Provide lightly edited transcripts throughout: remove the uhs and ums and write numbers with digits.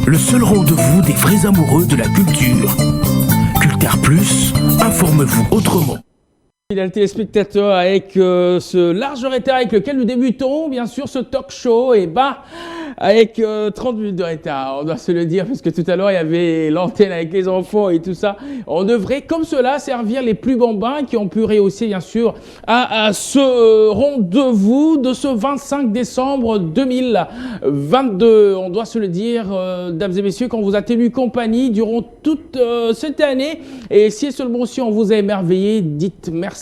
le seul rendez-vous des vrais amoureux de la culture. Culture Plus, informe-vous autrement. Fidèles téléspectateurs, avec ce large retard avec lequel nous débutons, bien sûr, ce talk show, et avec 30 minutes de retard, on doit se le dire, parce que tout à l'heure, il y avait l'antenne avec les enfants et tout ça. On devrait, comme cela, servir les plus bambins qui ont pu réussir, bien sûr, à ce rendez-vous de ce 25 décembre 2022. On doit se le dire, dames et messieurs, qu'on vous a tenu compagnie durant toute cette année. Et si seulement si on vous a émerveillé, dites merci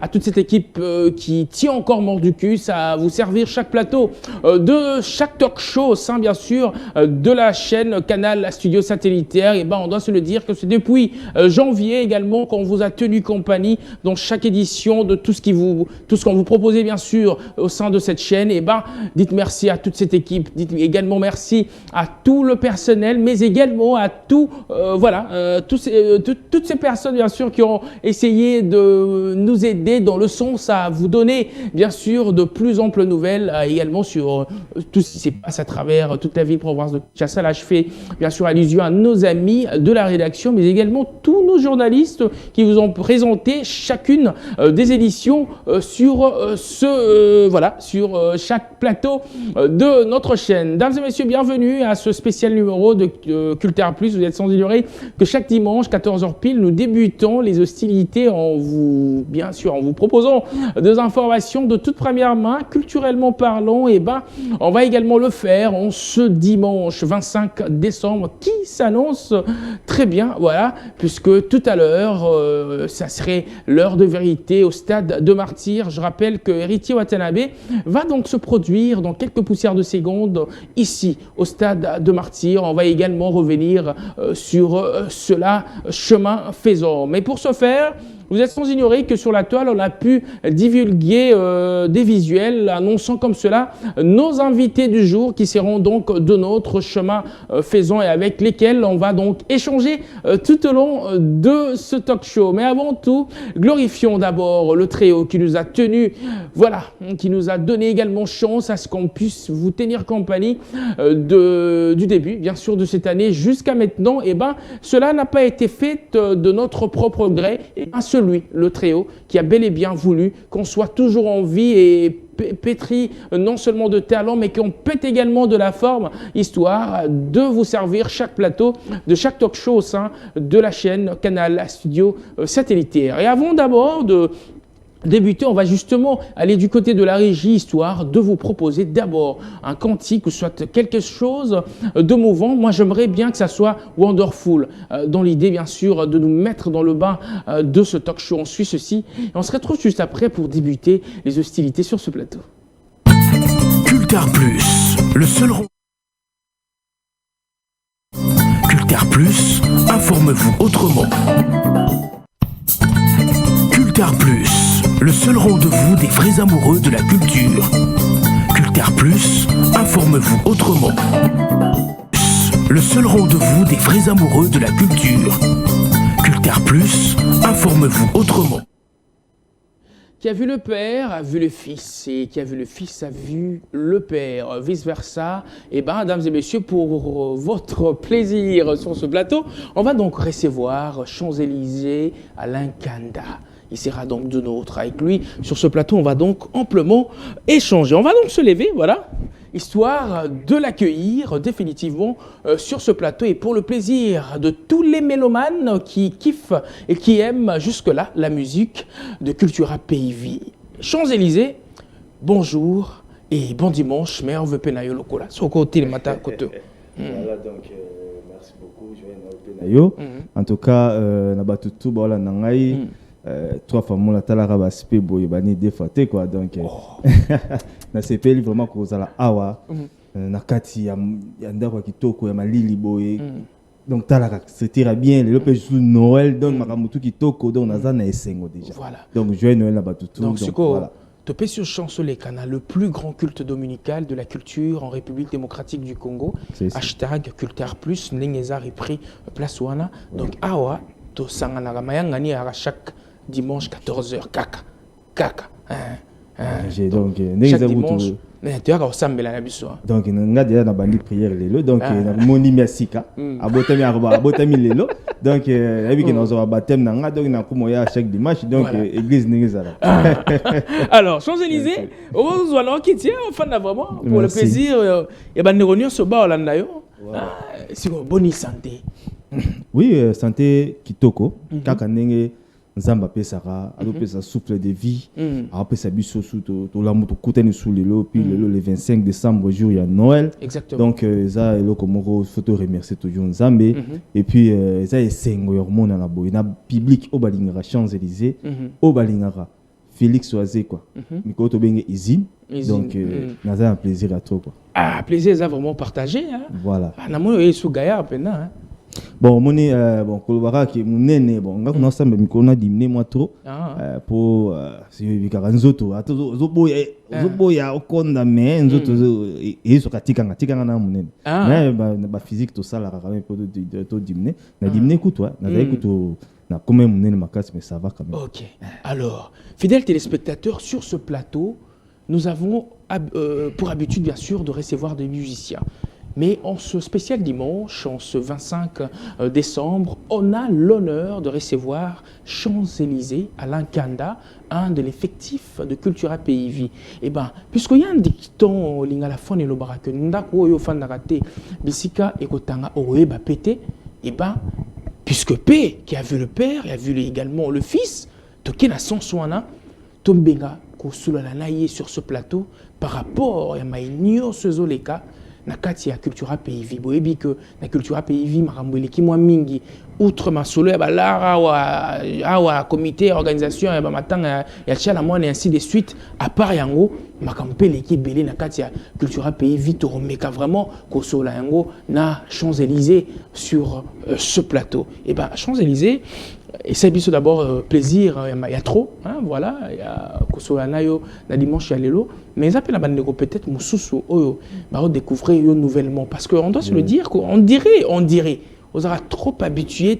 à toute cette équipe qui tient encore mort du cul à vous servir chaque plateau de chaque talk show au sein bien sûr de la chaîne Canal Studio Satellitaire. Et on doit se le dire que c'est depuis janvier également qu'on vous a tenu compagnie dans chaque édition de tout ce qu'on vous proposait bien sûr au sein de cette chaîne. Et dites merci à toute cette équipe, dites également merci à tout le personnel, mais également à toutes ces personnes bien sûr qui ont essayé de nous aider dans le sens à vous donner bien sûr de plus amples nouvelles également sur tout ce qui se passe à travers toute la ville province de Kinshasa. Là, je fais bien sûr allusion à nos amis de la rédaction, mais également tous nos journalistes qui vous ont présenté chacune des éditions sur chaque plateau de notre chaîne. Dames et messieurs, bienvenue à ce spécial numéro de Culture Plus. Vous êtes sans ignorer que chaque dimanche, 14h pile, nous débutons les hostilités en vous proposant des informations de toute première main, culturellement parlant. Et on va également le faire en ce dimanche 25 décembre qui s'annonce très bien, voilà, puisque tout à l'heure, ça serait l'heure de vérité au stade de Martyrs. Je rappelle que Héritier Watanabe va donc se produire dans quelques poussières de secondes ici au stade de Martyrs. On va également revenir sur cela, chemin faisant. Mais pour ce faire, vous êtes sans ignorer que sur la toile, on a pu divulguer des visuels annonçant comme cela nos invités du jour qui seront donc de notre chemin faisant et avec lesquels on va donc échanger tout au long de ce talk show. Mais avant tout, glorifions d'abord le trio qui nous a tenus, qui nous a donné également chance à ce qu'on puisse vous tenir compagnie du début, bien sûr, de cette année jusqu'à maintenant. Et cela n'a pas été fait de notre propre gré, et le trio qui a bel et bien voulu qu'on soit toujours en vie et pétri non seulement de talent, mais qu'on pète également de la forme, histoire de vous servir chaque plateau de chaque talk show au sein de la chaîne Canal Studio Satellitaire. Et avant d'abord de débuter, on va justement aller du côté de la régie, histoire de vous proposer d'abord un cantique ou soit quelque chose de mouvant. Moi, j'aimerais bien que ça soit Wonderful, dans l'idée, bien sûr, de nous mettre dans le bain de ce talk show. On suit ceci et on se retrouve juste après pour débuter les hostilités sur ce plateau. Culture Plus, le seul Culture Plus, informe-vous autrement. Culture Plus, le seul rendez-vous des vrais amoureux de la culture. Culture Plus, informe-vous autrement. Le seul rendez-vous des vrais amoureux de la culture. Culture Plus, informe-vous autrement. Qui a vu le père a vu le fils, et qui a vu le fils a vu le père, vice-versa. Et mesdames et messieurs, pour votre plaisir sur ce plateau, on va donc recevoir Champs-Élysées Alain Kanda. Il sera donc de nôtre. Avec lui, sur ce plateau, on va donc amplement échanger. On va donc se lever, voilà, histoire de l'accueillir définitivement sur ce plateau et pour le plaisir de tous les mélomanes qui kiffent et qui aiment jusque-là la musique de Cultura PIV. Champs-Élysées, bonjour et bon dimanche, merve Penayo Lokola. Soko Tilemata Koto. Voilà, donc merci beaucoup, Joël Penayo. En tout cas, Nabatutu Bola Nangai. Trois femmes la talara baspe boye bani défaté quoi donc na sepeli vraiment ko zala awa na kati ya ndako kitoko ya malili boye donc talaka c'était bien le peu sous Noël donc makamutu kitoko donc naza na esengo déjà donc joyeux Noël na batutu donc voilà. Topé sur Chancelier Canal, le plus grand culte dominical de la culture en République démocratique du Congo. Hashtag Culture Plus, Nengeza repris place wana. Donc awa to sangana mayangani à chaque dimanche 14h, caca. J'ai donc chaque dimanche Mais tu as quand ça me la biso. Donc on a déjà na bandi prière lelo donc na moni mesika abotami arba abotami lelo donc ebi que nous avons baptême na nga donc na kumoya chaque dimanche donc église ningizala. Alors Champs-Élysées on zoana qui tient fan vraiment pour le plaisir et bandi réunion so ba olanda yo. C'est bonne santé. Oui, santé kitoko kaka ndenge nzamba pesaka alopesa souffle de vie apesa biso sous to la moto kutani sous puis le 25 décembre jour il y a Noël. Exactement. Donc ça eloko moko photo remercier toujours nzambe et puis ça esengo ya mona na boy na public au balingara Champs-Élysées au balingara Félix Oazé quoi. Miko to benge izine. Donc naza un plaisir à trop quoi. Ah plaisir ça vraiment partagé hein. Voilà. Na moyo yesu gaya pena hein. Bon, moni bon kolobaka ki munene bon nga kuna samba mikona dimne moi trop pour si bikara nzoto zo boya okonda me nzoto eso katika na munene mais ba physique to sala quand même pour to dimne na dimne kutwa na za kuto na comme munene makasi mais ça va quand même. OK. Alors, fidèles téléspectateurs, sur ce plateau, nous avons pour habitude bien sûr de recevoir des musiciens. Mais en ce spécial dimanche, en ce 25 décembre, on a l'honneur de recevoir Champs-Élysées, Alain Kanda, un de l'effectif de Cultura PIV. Eh bien, puisqu'il y a un dicton, l'ingala et le barake, ndako yo fandarate, bisika ekotanga oeba pété, eh bien, puisque P, qui a vu le père, et a vu également le fils, toke na sonswana, tombenga kosula la naye sur ce plateau, par rapport à maïnio sezoleka, na kati ya Cultura PIV boyebi que na Cultura PIV makambo eleki mwa mingi outre masolo ya balara wa comité organisation ya matanga ya tchala mwana et ainsi de suite à part yango makambo eleki belé na kati ya Cultura PIV to remeka vraiment kosola yango na Champs-Élysées sur ce plateau. Et ben Champs-Élysées et c'est bien d'abord plaisir, il y a trop, hein, voilà, il y a Kosolanayo, la dimanche, il y a Lelo, mais ils appellent la bande peut-être Moussousou, on découvrir nouvellement, parce qu'on doit se le dire, on dirait, on aura trop habitué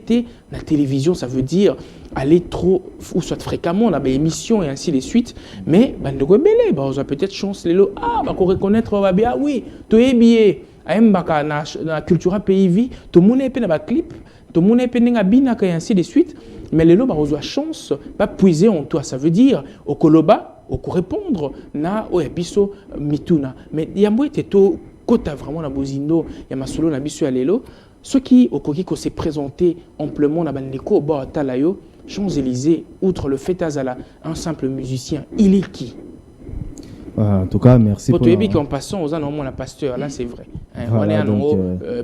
la télévision, ça veut dire aller trop, ou soit fréquemment, on a des émissions et ainsi de suite, mais bande belé, on a peut-être chance, Lelo, qu'on reconnaître, ah oui, tu es bien, na Cultura PIV, tout le monde est dans clip. Tout le monde est pénéga binaka et ainsi de suite, mais les lobes ont chance pas puiser en toi, ça veut dire au koloba, au répondre na o ebiso mituna, mais il y a moi été to kota vraiment na bozindo, il y a masolo na biso alelo, ceux qui au koki ko s'est présenté amplement na bandeko ba talayo Champs-Élysées, outre le fait azala un simple musicien, il est qui? En tout cas, merci pour toi. En passant aux anomaux la pasteur, là c'est vrai. On est à nouveau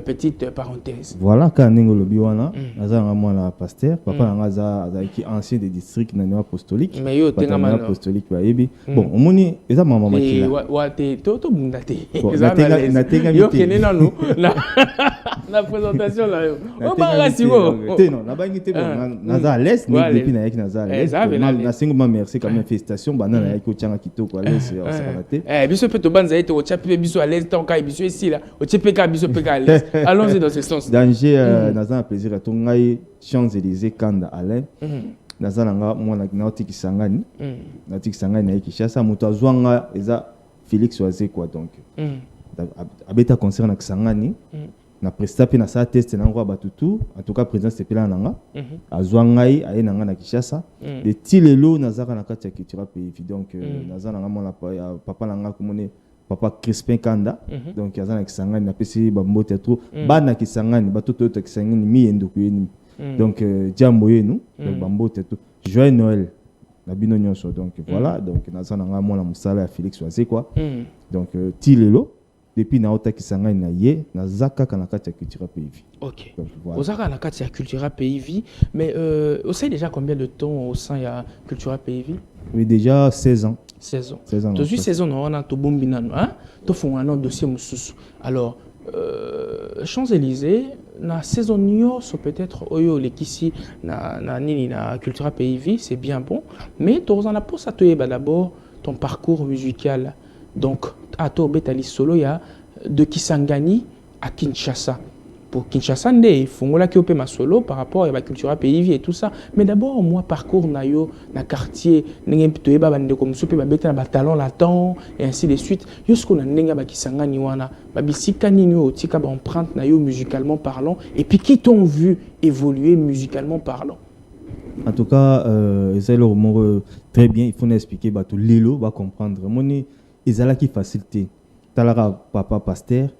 petite parenthèse. Voilà, quand on est biwana, on a la pasteur, papa a qui ancien des districts nano apostolique. Mais yo t'es nano apostolique ba yebi. Bon, on moni, eza maman makila. Wa te to bundate. Na tenga yo kene nanu. La présentation là yo. On va rasiko. Te non, na bangi te bon, naza à l'aise, mais depuis na yaki naza à l'aise. Na singulement merci quand même félicitations banana yaki ochanga kitoko à l'aise. Biso peut banza ete ochape biso à l'aise tant ka biso ici là ochepeka biso peka à l'aise. Allons-y dans ce sens. Danger naza un plaisir à ton ngai Champs-Élysées Kanda Alain. Naza nanga mwana na otikisangani. Na tikisangani na Kinshasa muto azwanga eza Félix Oazé quoi donc. Abeta concert na Kisangani. Na presta pe na sa test na ngwa batutu en tout cas président sepela nanga azwangai aye nanga na Kinshasa de tilelo nazaka na kati ya Cultura PIV donc nazana nanga mona papa nanga komone papa Crispin Kanda donc azana Kisangani na pesi bambote trop bana Kisangani batutu to Kisangani miyendo kuyeni donc jambo yenu donc bambote tout joyeux Noël na bino nyonso donc voilà donc nazana nanga mona musala ya Félix Oazé quoi donc tilelo depuis naota Kisangani na ye na zaka kana kati ya Cultura PIV. OK. Ozaka na kati ya Cultura PIV mais vous savez déjà combien de temps au sein ya Cultura PIV? Oui déjà 16 ans. 16 ans. 16 ans. Tu suis 16 ans on a to bombina hein? To font un dossier mususu. Alors Champs-Élysées na saison nyonso peut-être oyo lekisi na nini na Cultura PIV, c'est bien bon mais tu en as pour ça toyeba d'abord ton parcours musical. Donc, à Betali Solo, il y a de Kisangani à Kinshasa. pour Kinshasa il faut que tu aies solo par rapport à la culture pays et tout ça. Mais d'abord, moi, parcours na yo, na quartier, n'engé plutôt ba bande comme soupe ba beta na talent latent et ainsi de suite. Yo ce qu'on a n'enga ba kisanga ni wana, ba bisika ni yo tika ba empreinte na yo musicalement parlant et puis qui t'ont vu évoluer musicalement parlant. En tout cas, c'est le mot très bien, il faut expliquer ba tout lelo va comprendre. Moni ezala qui facilité. Talara papa pasteur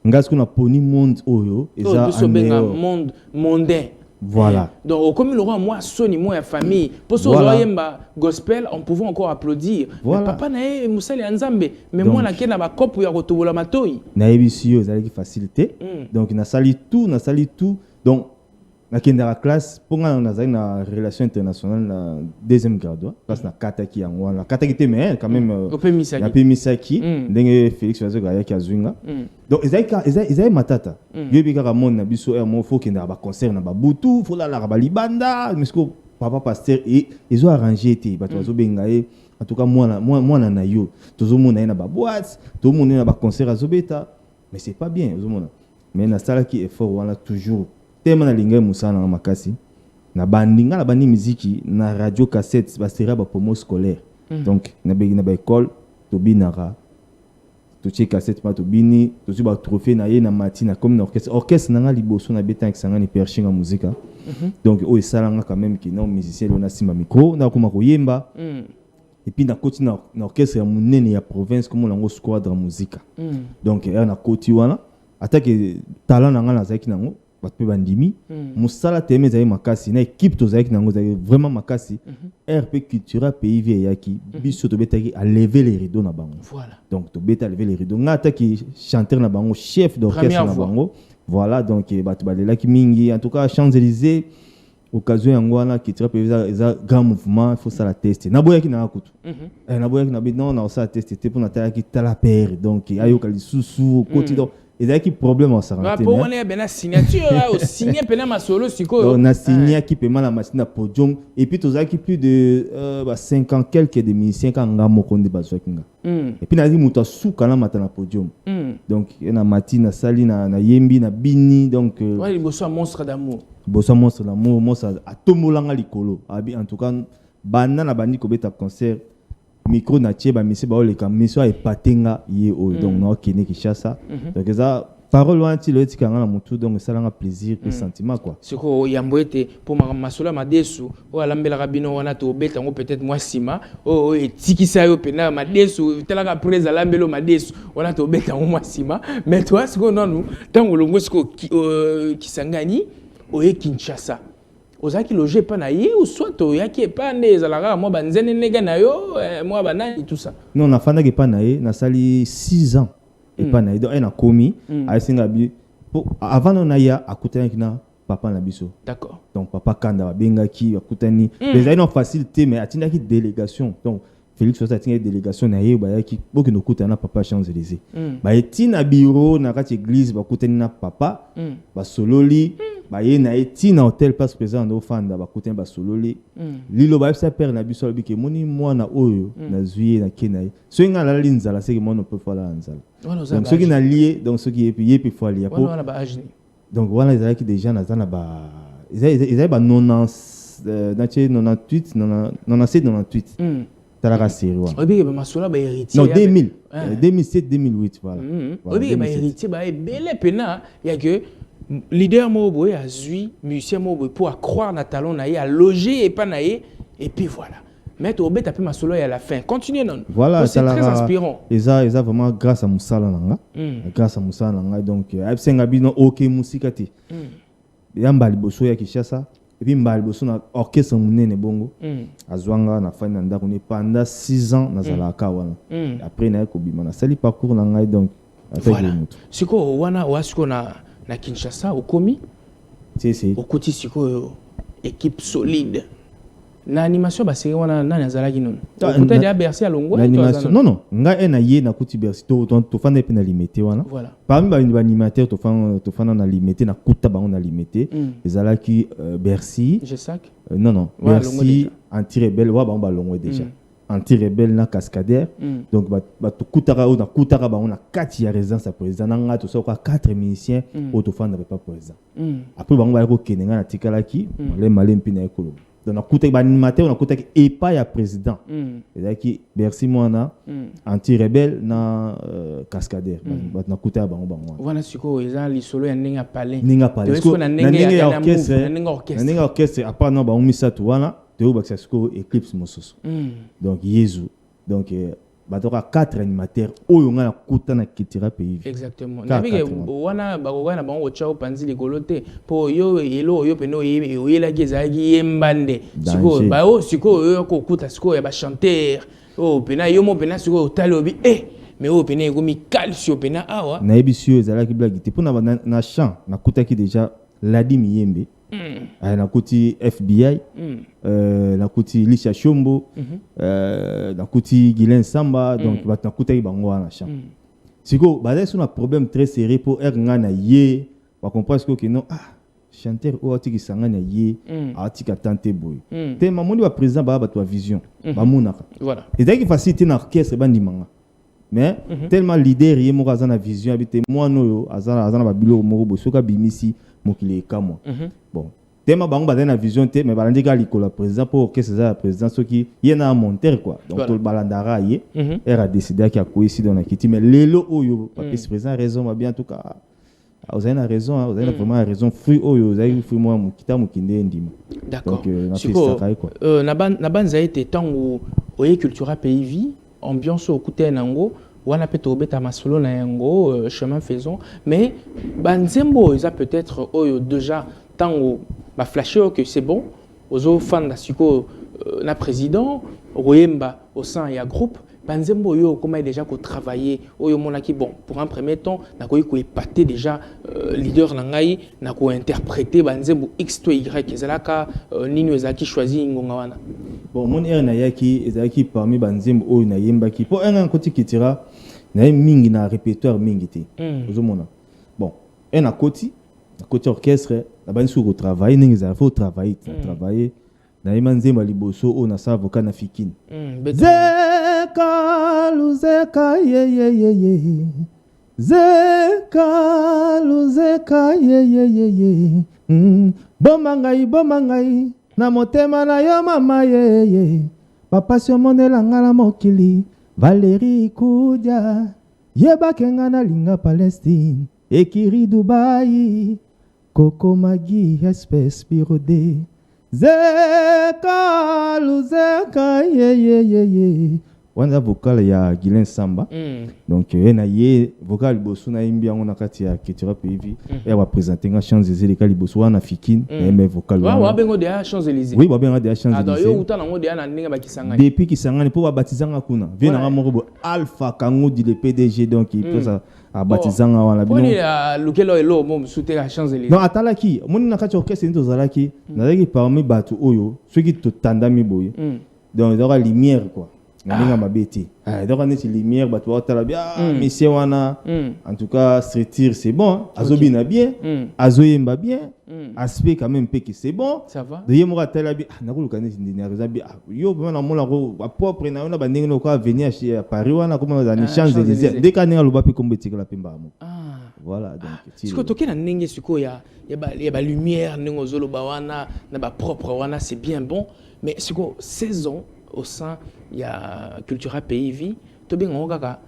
ngas qu'on a poni monde oyo eza monde mondain. Voilà. Donc comme le roi moi soni moi famille pour ce voilà. Gospel on pouvait encore applaudir. Voilà. Papa na musali nzambe mais moi na kena ba kopo ya kotobola matoi. Na ebisio ezala qui facilité. Donc na sali tout donc na kenda classe pour nga na za na relation internationale na deuxième grade parce na kataki yango na kataki te mais quand même na pe misaki ndenge Félix Wazoga ya kazwinga donc ezai matata yebi kaka monde na biso mo faut kenda ba concert na ba butu faut la ba libanda mais que papa pasteur et ils ont arrangé te ba tozo benga en tout cas moi na yo tozo mona na ba boîte to mona na ba concert azobeta mais c'est pas bien tozo mona mais na sala qui effort wala toujours tellement na linga musana na makasi na bandinga na bandi muziki na radio cassette basera ba promo scolaire donc na ba école to binara to che cassette pa to bini to ci ba trophée na ye na matina comme na orchestre na liboso na beta kisanga ni perchinga musique donc o esalanga quand même ki na musicien on a sima micro na kuma koyemba et puis na koti na orchestre ya munene ya province comme lango squadre musique donc na koti wana attaque talent na ngana zaki nango batpe bandimi musala teme zayi makasi na équipe to zayi nango zayi vraiment makasi RP cultura PIV yaki biso to betaki à lever les rideaux na bango voilà donc to beta lever les rideaux ngata ki chanteur na bango chef d'orchestre na bango voilà donc batu balela ki mingi en tout cas Champs-Élysées occasion yango wana cultura PIV za grand mouvement il faut ça la tester na boyaki na kutu na boyaki na non na ça tester pour na tala ki tala père donc ayo kali susu côté donc et là qui problème en ça pour on est bien signature au signer pena ma solo siko on a signé qui paiement la machine à podium et puis tous qui plus de 50 quelques de musiciens quand ngamo konde bazwakinga et puis na dit muta suka na mata na podium donc na matina sali na yembi na bini donc ouais il bossa monstre d'amour monstre à tomolanga likolo abi en tout cas banda na bandi ko beta concert micro na tie ba misi ba ole ka misi a epatenga ye o donc na kene ki chassa donc ça parole wanti le tikanga na mutu donc ça langa plaisir et sentiment quoi siko yamboete pour ma masola madesu o alambela rabino wana to beta ngo peut-être moi sima o etikisa yo pena madesu telaka presa lambelo madesu wana to beta ngo moi sima mais toi siko non tango longo siko kisangani o Kinshasa ozaki loger pas na ye ou soit oyaki pas né ezalaka moi banzene nega na yo moi banani tout ça non na fanda ke pas na ye na sali 6 ans et pas na ye donc elle a commis a singa bi avant na ya akutana kina papa na biso d'accord donc papa kanda bengaki akutani les aïno facilité mais atindaki délégation donc Félix Sosa tinga délégation na ye ba yaki boki no kutana papa Champs-Élysées ba etina bureau na kati église ba kutani na papa ba sololi ba ye na etina hôtel passe présent no fanda ba kutani ba sololi lilo ba sa père na biso bi ke moni mwana oyo na zuye na kenaye so nga la linzala c'est que moi ne peut pas la nzala donc ce qui na lié donc ce qui est payé puis faut lier donc voilà ils qui déjà na zana ba ils ba 90 98 98 Talara Sérou. Obi ba masola ba héritier. Non 2000. 2007 2008 voilà. Obi ba héritier ba belé pena ya que leader moboy a zui musicien moboy pour croire na talent na ya loger et pas na et puis voilà. Mais tu obé taper masola à la fin. Continuez non. Voilà, c'est très inspirant. Et ça vraiment grâce à Moussala nanga. Grâce à Moussala nanga donc absenga bino OK musikati. Yamba liboso ya Kinshasa. Et puis mbali boso na orchestre munene bongo azwanga na fani ndako ne pendant 6 ans na zalaka wana après na ko bima na sali parcours na ngai donc voilà siko wana wasiko na Kinshasa okomi c'est okoti siko équipe solide na animation ba série wana na zalaki non okuta dia Bercy alongo animation non nga na ye na kuti Bercy to fanda pe na limité wana voilà parmi ba animateur to fanda na limité na kuta ba na limité ezalaki Bercy je sac non Bercy anti-rebelle wa ba longo déjà anti-rebelle na cascadeur. Donc bato kutaka ou na kutaka ba on a 4 ya résidence à président na to so 4 musiciens autofanda pas président. Après ba on va ko kenenga na tikalaki le malem pina ekolo. Donc na kutaka ba animateur na kutaka et pas ya président. C'est-à-dire qui Bercy Moana anti-rebelle na cascadeur. Na kutaka ba on. Voilà siko eza lisolo ya ninga palais. Ninga palais. Parce que na ninga orchestre à part na ba on misa to wana de Obaxasco Eclipse Mososo. Donc Yezu. Donc batoka 4 animateurs oyo nga na kuta na kitira pays. Exactement. Na bige wana bakoka na bango chao panzi likolote po yo yelo yo peno yela gezaki yembande. Siko ba o siko yo ko kuta siko ya ba chanteur. Oh pena yo mo pena siko talobi mais o pena ko mi calcio pena awa. Na ebisio ezala ki blague te pona na chant na kuta ki déjà Ladi Miyembe. Na kuti FBI na kuti Lisha Shombo na kuti Guilain Samba donc na kuti bango na champ siko bazali sur un problème très sérieux pour nga na ye ba comprendre que non chanteur o atiki sanga na ye atika tante boy te mamoni ba président ba ba vision ba monaka voilà et dès qu'il facilite na orchestre bandimanga mais tellement leader ye mo kaza na vision habité moi no azana ba bilo mo bo soka bimisi mokili kamwa bon tema bango bazana na vision te mais balandika likola président pour que c'est ça président soki yena monter quoi donc tout balandara ye a décidé qu'il a coïncide dans la kiti mais lelo oyo parce président raison bien en tout cas vous avez raison vous avez vraiment raison fruit oyo vous avez fruit moi mokita mokinde ndima d'accord donc na banza été tango oye cultura pays vie ambiance au côté nango wana pe tobeta masolo na yango chemin faisons mais banzembo ils a peut-être oyo déjà tango ba flasher que c'est bon aux fans da siko na président royemba au sein ya groupe banzembo yo comment déjà ko travailler oyo monaki bon pour un premier temps na ko épater déjà leader na ngai na ko interpréter banzembo x to y ezalaka nini ezaki choisi ngonga wana bon mon na yaki ezaki parmi banzembo oyo na yembaki pour un côté qui tira na mingi na répertoire mingi te ozomona bon un à côté orchestre la bande sur au travail n'ingeza faut travailler na imanzemba liboso o na sa voka na fikini zeka luzeka ye zeka luzeka ye bomangai na motema na yo mama ye papa sur monela ngala mokili Valérie Koudia yebakenga na linga Palestine ekiri Dubai Coco Magi espèce birodé zeka luzeka ye wanda vocal ya Guilain Samba donc na ye vocal bosu na imbi yango na kati ya Cultura PV et va présenter nga Champs-Élysées les kalibosu wana fikine mais vocal wa bengo de Champs-Élysées oui wa bengo de Champs-Élysées ado yo uta nango de na ninga bakisanga depuis kisangani po babatizanga kuna vient na moko Alpha Kango dit le PDG donc il peut ça abatizanga wana bino poni lukelo elo mo msute la Champs-Élysées non atalaki moni na kati orchestre nto zalaki nazaki parmi batu oyo ceux qui to tandami boye donc il y aura lumière quoi na mabeti donc on est lumière batu otala bien monsieur wana en tout cas structure c'est bon azobina bien azoyemba bien aspect quand même que c'est bon ça va de yemo atala bien nakuluka neti ndina rezabi yo vraiment mona ko propre na ona bandenge no ko venir chez Paris wana comme dans les Champs-Élysées dès qu'on est loba pe comme betika la pemba mo voilà donc siko toke na ndenge siko ya ba lumière ndenge zoloba wana na ba propre wana c'est bien bon mais siko 16 ans au sein il y a Cultura Pays Vie to bien on kaka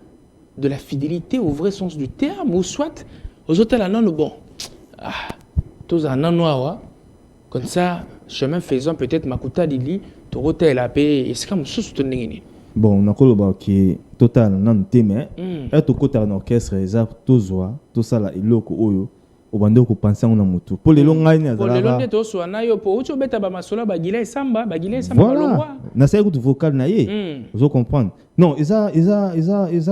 de la fidélité au vrai sens du terme ou soit aux hôtels à non bon tous en noir comme ça chemin faisant peut-être makuta dili to hôtel à payer est-ce comme sous to ndengeni bon nakoloba ki total nan teme et to kota na orchestre eza tozwa to sala eloko oyo obande ko penser na mutu pour les longai na zala pour les longai to so na yo po ucho beta ba masola ba Guilain Samba balongwa na sa écoute vocal na ye vous comprendre non isa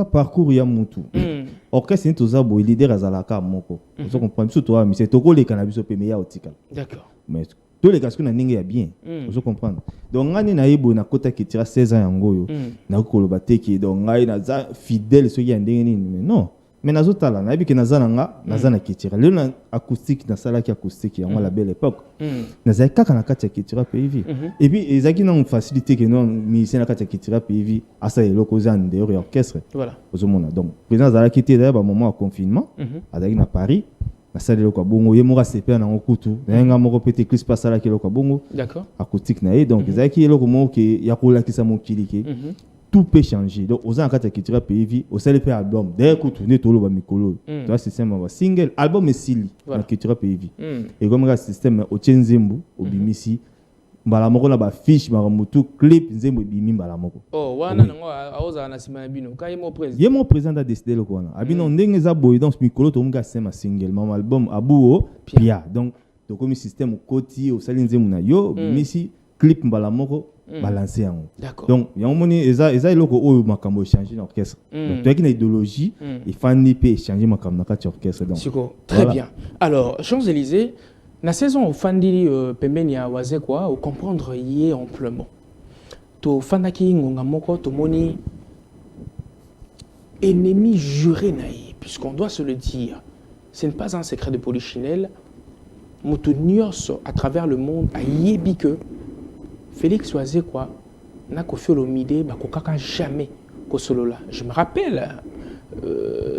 parcours ya mutu orchestre ni toza bo leader azalaka moko vous comprendre surtout toi mais c'est toko le cannabis pe meya otika d'accord mais tous les casques na ninge ya bien vous comprendre donc ngani na yebo na kota ki tira 16 ans yango yo na ko loba teki donc ngai na za fidèle so ya ndenge ni mais non mais nazotala na yebi ke nazananga nazana kitira le na acoustique na sala ki acoustique ya la belle époque nazai kaka na kati ya kitira PV et puis ezaki na une facilité que non musicien na kati ya kitira PV asa eloko za ndeur ya orchestre voilà ozomona donc président zala kiti da ba moment de confinement azaki na Paris na sala eloko bongo ye moko sepe na ngokutu na nga moko pete Chris pasala ki eloko bongo d'accord acoustique na ye donc ezaki eloko moko ke ya kolakisa mokili ke tout peut changer. Donc, aux encadres qui tirent PV, au seul album, dès que tu n'es tout le micro, tu vois, système single, album est silly, qui tirent PV. Et comme le système au Tchenzembo, au Bimisi, Balamoko na ba fiche, Maramutu, clip, Nzembo, Bimi, Balamoko. Oh, wana nango aoza na sima bino, kai mo président. Yé mon président a décidé le quoi. Abino ndenge za boy dans micro, to mga sema single, mon album Abuo, Pia. Donc, comme système au côté, au Salinzembo na yo, Bimisi, clip, Balamoko. Balancer en haut. D'accord. Donc, il y a un moment, ils ont loko où makambo changer l'orchestre. Donc, tu as une idéologie et fan peut changer makambo na kati orchestre. Donc, très bien. Alors, Champs-Élysées, la saison fandi pembeni ya waze quoi, au comprendre y est amplement. To fandaki ngonga moko to moni ennemi juré naïe, puisqu'on doit se le dire. Ce n'est pas un secret de polichinelle. Mutu nyos à travers le monde a yebi que Félix Oazé quoi n'a qu'au fiolomide bah kokaka jamais qu'au solo là. Je me rappelle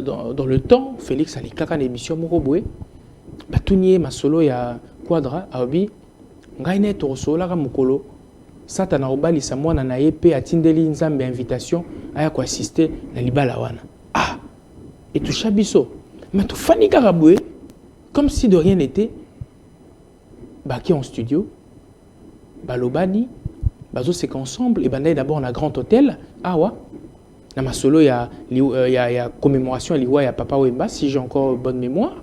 dans le temps Félix ali kaka émission moroboué bah tout ma solo ya quadra aobi ngaine to solo la mukolo satana obali sa mwana na yepe atindeli nzambe invitation aya ko assister na libala wana ah et tout chabiso mais tout fani karaboué comme si de rien n'était bah qui en studio Balobani, Bazo c'est qu'ensemble, et ben d'abord on a Grand Hôtel, Awa, dans ma solo il y a commémoration à l'Iwa, il y a Papa Wemba, si j'ai encore bonne mémoire.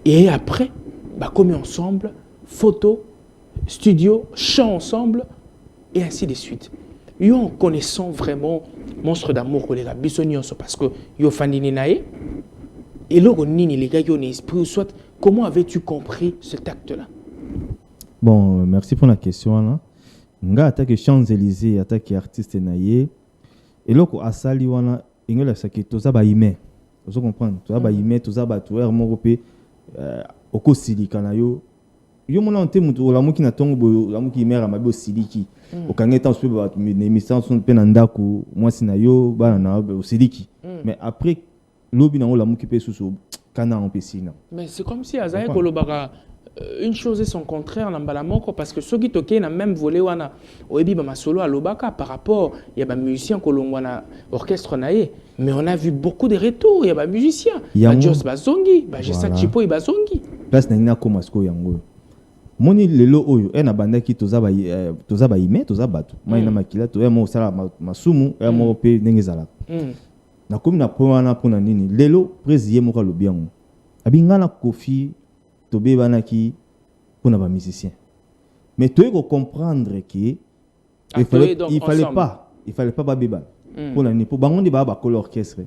Et après, bah comme ensemble, photo, studio, chant ensemble, et ainsi de suite. Yo en connaissant vraiment Monstre d'amour que les gars, bisognoso parce que yo fandini nae, et là nini les gars yo ne esprit soit comment avais-tu compris cet acte-là? Bon, merci pour la question là. Nga attaque Champs-Élysées, attaque artiste naie. Et là, à Sali wana, ingela saki toza ba ime. Vous comprenez? Toza ba ime, toza ba tuer morope oko silika na yo. Yo mona onte mutu la muki na tongo la muki mera mabe o siliki. Okangeta on se peut ba émission son pe na ndako, moi sina yo ba na o siliki. Mais après lobi na la muki pe susu kana on pe sina. Mais c'est comme si Azaye Kolobara une chose et son contraire parce que ceux qui toquent n'a même volé wana oebi ba solo à Lobaka par rapport il y a ba musicien kolongwana orchestre nae mais on a vu beaucoup de retours il y a ba musicien ba Jos Bazongi ba Jessa Chipo Bazongi place na koma sko yango moni lelo oyo na bandaki toza ba ime toza batu mai na makila to mo sala masumu mo pe nengezala na komi na pona pona nini lelo président mo ka lobiango abinga na Kofi Tobé banaki pour les musiciens. Mais tu dois comprendre que il fallait pas babéba pour la pour bangondi ba l'orchestre.